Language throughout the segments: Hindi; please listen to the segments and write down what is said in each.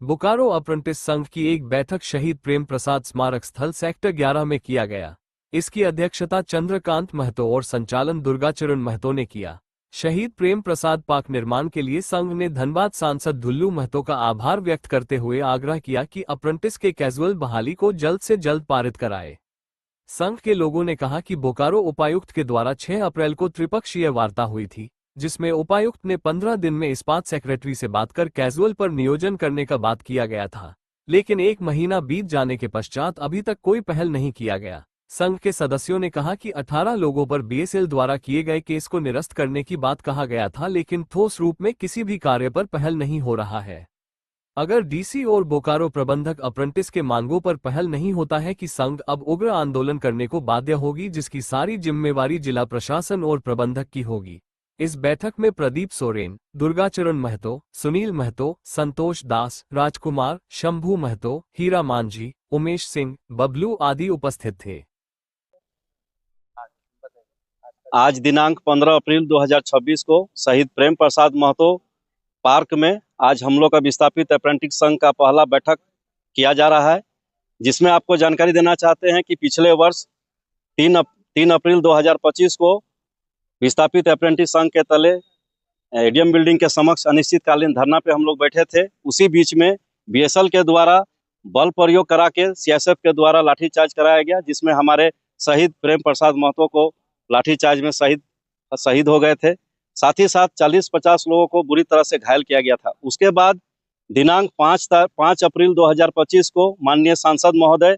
बोकारो अप्रेंटिस संघ की एक बैठक शहीद प्रेम प्रसाद स्मारक स्थल सेक्टर 11 में किया गया। इसकी अध्यक्षता चंद्रकांत महतो और संचालन दुर्गाचरण महतो ने किया। शहीद प्रेम प्रसाद पार्क निर्माण के लिए संघ ने धनबाद सांसद ढुल्लू महतो का आभार व्यक्त करते हुए आग्रह किया कि अप्रेंटिस के कैजुअल बहाली को जल्द से जल्द पारित कराए। संघ के लोगों ने कहा कि बोकारो उपायुक्त के द्वारा 6 अप्रैल को त्रिपक्षीय वार्ता हुई थी, जिसमें उपायुक्त ने 15 दिन में इस्पात सेक्रेटरी से बात कर कैजुअल पर नियोजन करने का बात किया गया था, लेकिन 1 महीना बीत जाने के पश्चात अभी तक कोई पहल नहीं किया गया। संघ के सदस्यों ने कहा कि 18 लोगों पर बीएसएल द्वारा किए गए केस को निरस्त करने की बात कहा गया था, लेकिन ठोस रूप में किसी भी कार्य पर पहल नहीं हो रहा है। अगर डीसी और बोकारो प्रबंधक अप्रेंटिस के मांगों पर पहल नहीं होता है कि संघ अब उग्र आंदोलन करने को बाध्य होगी, जिसकी सारी जिम्मेवारी जिला प्रशासन और प्रबंधक की होगी। इस बैठक में प्रदीप सोरेन, दुर्गाचरण महतो, सुनील महतो, संतोष दास, राजकुमार, शंभू महतो, हीरा मांझी, उमेश सिंह, बबलू आदि उपस्थित थे। आज दिनांक 15 अप्रैल 2026 को शहीद प्रेम प्रसाद महतो पार्क में आज हम लोग का विस्थापित अप्रेंटिस संघ का पहला बैठक किया जा रहा है, जिसमें आपको जानकारी देना चाहते हैं कि पिछले वर्ष 3 अप्रैल 2025 को विस्थापित अप्रेंटिस संघ के तले एडीएम बिल्डिंग के समक्ष अनिश्चितकालीन धरना पे हम लोग बैठे थे। उसी बीच में बीएसएल के द्वारा बल प्रयोग करा के सीएसएफ के द्वारा लाठीचार्ज कराया गया, जिसमें हमारे शहीद प्रेम प्रसाद महतो को लाठीचार्ज में शहीद हो गए थे। साथ ही साथ 40-50 लोगों को बुरी तरह से घायल किया गया था। उसके बाद दिनांक 5 अप्रैल 2025 को माननीय सांसद महोदय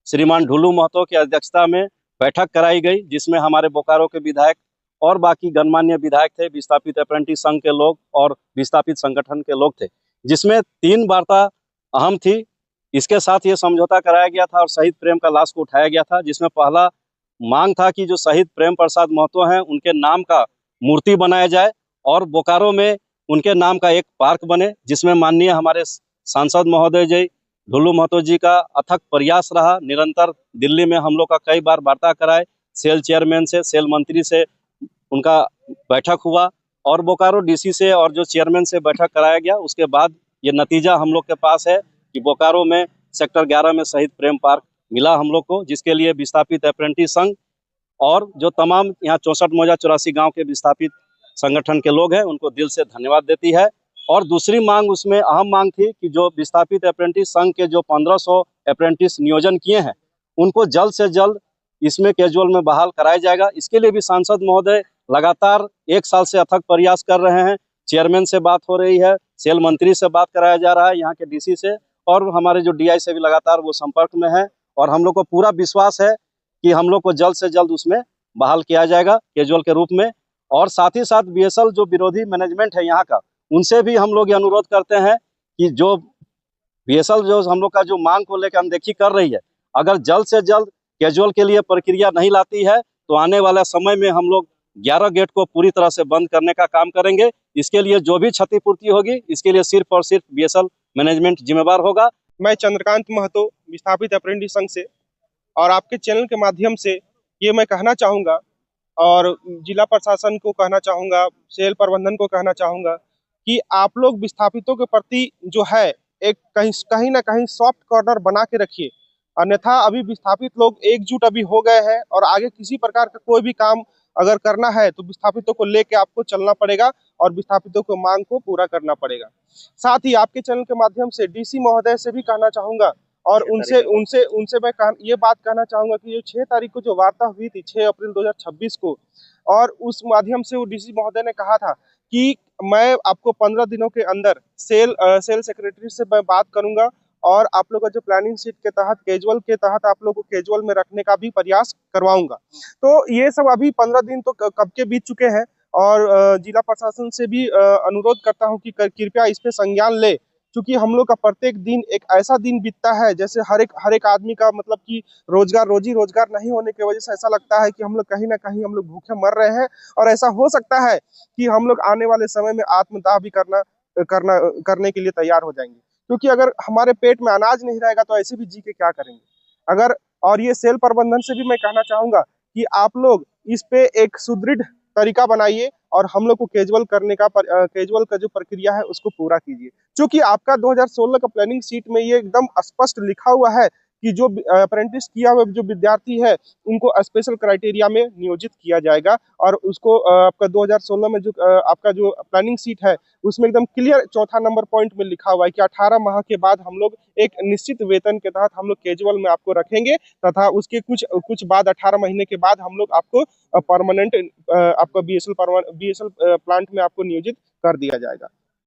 श्रीमान ढुल्लू महतो की अध्यक्षता में बैठक कराई गई, जिसमें हमारे बोकारो के विधायक और बाकी गणमान्य विधायक थे, विस्थापित अप्रेंटिस संघ के लोग और विस्थापित संगठन के लोग थे, जिसमें 3 वार्ता अहम थी। इसके साथ ये समझौता कराया गया था और शहीद प्रेम का लाश को उठाया गया था, जिसमें पहला मांग था कि जो शहीद प्रेम प्रसाद महतो हैं उनके नाम का मूर्ति बनाया जाए और बोकारो में उनके नाम का एक पार्क बने, जिसमें माननीय हमारे सांसद महोदय जी ढुल्लू महतो जी का अथक प्रयास रहा। निरंतर दिल्ली में हम लोग का कई बार वार्ता कराए, सेल चेयरमैन से, सेल मंत्री से उनका बैठक हुआ और बोकारो डीसी से और जो चेयरमैन से बैठक कराया गया। उसके बाद ये नतीजा हम लोग के पास है कि बोकारो में सेक्टर 11 में शहीद प्रेम पार्क मिला हम लोग को, जिसके लिए विस्थापित अप्रेंटिस संघ और जो तमाम यहाँ 64 मौजा 84 गांव के विस्थापित संगठन के लोग हैं उनको दिल से धन्यवाद देती है। और दूसरी मांग, उसमें अहम मांग थी कि जो विस्थापित अप्रेंटिस संघ के जो 1500 अप्रेंटिस नियोजन किए हैं उनको जल्द से जल्द इसमें कैजुअल में बहाल कराया जाएगा। इसके लिए भी सांसद महोदय लगातार 1 साल से अथक प्रयास कर रहे हैं। चेयरमैन से बात हो रही है, सेल मंत्री से बात कराया जा रहा है, यहाँ के डीसी से, और हमारे जो डीआई से भी लगातार वो संपर्क में है। और हम लोग को पूरा विश्वास है कि हम लोग को जल्द से जल्द उसमें बहाल किया जाएगा कैजुअल के रूप में। और साथ ही साथ बीएसएल जो विरोधी मैनेजमेंट है यहाँ का, उनसे भी हम लोग ये अनुरोध करते हैं कि जो बीएसएल जो हम लोग का जो मांग को लेकर अनदेखी कर रही है, अगर जल्द से जल्द कैजुअल के लिए प्रक्रिया नहीं लाती है तो आने वाला समय में हम लोग 11 गेट को पूरी तरह से बंद करने का काम करेंगे। इसके लिए जो भी क्षतिपूर्ति होगी, इसके लिए सिर्फ और सिर्फ बीएसएल मैनेजमेंट जिम्मेवार होगा। मैं चंद्रकांत महतो, विस्थापित अप्रेंटिस संघ से, और आपके चैनल के माध्यम से ये मैं कहना चाहूँगा और जिला प्रशासन को कहना चाहूँगा, सेल प्रबंधन को कहना चाहूँगा कि आप लोग विस्थापितों के प्रति जो है एक कहीं ना कहीं सॉफ्ट कॉर्नर बना के रखिए, अन्यथा अभी विस्थापित लोग एकजुट अभी हो गए हैं और आगे किसी प्रकार का कोई भी काम अगर करना है तो विस्थापितों को लेके आपको चलना पड़ेगा और विस्थापितों को मांग को पूरा करना पड़ेगा। साथ ही आपके चैनल के माध्यम से डीसी महोदय से भी कहना चाहूँगा और उनसे मैं ये बात कहना चाहूँगा कि जो 6 तारीख को जो वार्ता हुई थी 6 अप्रैल 2026 को, और उस माध्यम से वो डीसी महोदय ने कहा था कि मैं आपको 15 दिनों के अंदर सेल सेक्रेटरी से मैं बात करूंगा और आप लोग का जो प्लानिंग शीट के तहत कैजुअल के तहत आप लोग को कैजुअल में रखने का भी प्रयास करवाऊंगा। तो ये सब अभी 15 दिन तो कब के बीत चुके हैं और जिला प्रशासन से भी अनुरोध करता हूं कि कृपया इस पे संज्ञान ले, क्योंकि हम लोग का प्रत्येक दिन एक ऐसा दिन बीतता है जैसे हर एक आदमी का मतलब कि रोजी रोजगार नहीं होने की वजह से ऐसा लगता है कि हम लोग कहीं ना कहीं हम लोग भूखे मर रहे हैं। और ऐसा हो सकता है कि हम लोग आने वाले समय में आत्मदाह भी करने के लिए तैयार हो जाएंगे, क्योंकि अगर हमारे पेट में अनाज नहीं रहेगा तो ऐसे भी जी के क्या करेंगे अगर। और ये सेल प्रबंधन से भी मैं कहना चाहूंगा कि आप लोग इस पे एक सुदृढ़ तरीका बनाइए और हम लोग को कैजुअल का जो प्रक्रिया है उसको पूरा कीजिए। क्योंकि आपका 2016 का प्लानिंग शीट में ये एकदम स्पष्ट लिखा हुआ है कि जो अप्रेंटिस किया हुआ जो विद्यार्थी है उनको स्पेशल क्राइटेरिया में नियोजित किया जाएगा। और उसको आपका 2016 में जो आपका जो प्लानिंग शीट है उसमें एकदम क्लियर चौथा नंबर पॉइंट में लिखा हुआ है कि 18 माह के बाद हम लोग एक निश्चित वेतन के तहत हम लोग कैजुअल में आपको रखेंगे, तथा उसके कुछ बाद 18 महीने के बाद हम लोग आपको परमानेंट आपका बीएसएल प्लांट में आपको नियोजित कर दिया जाएगा।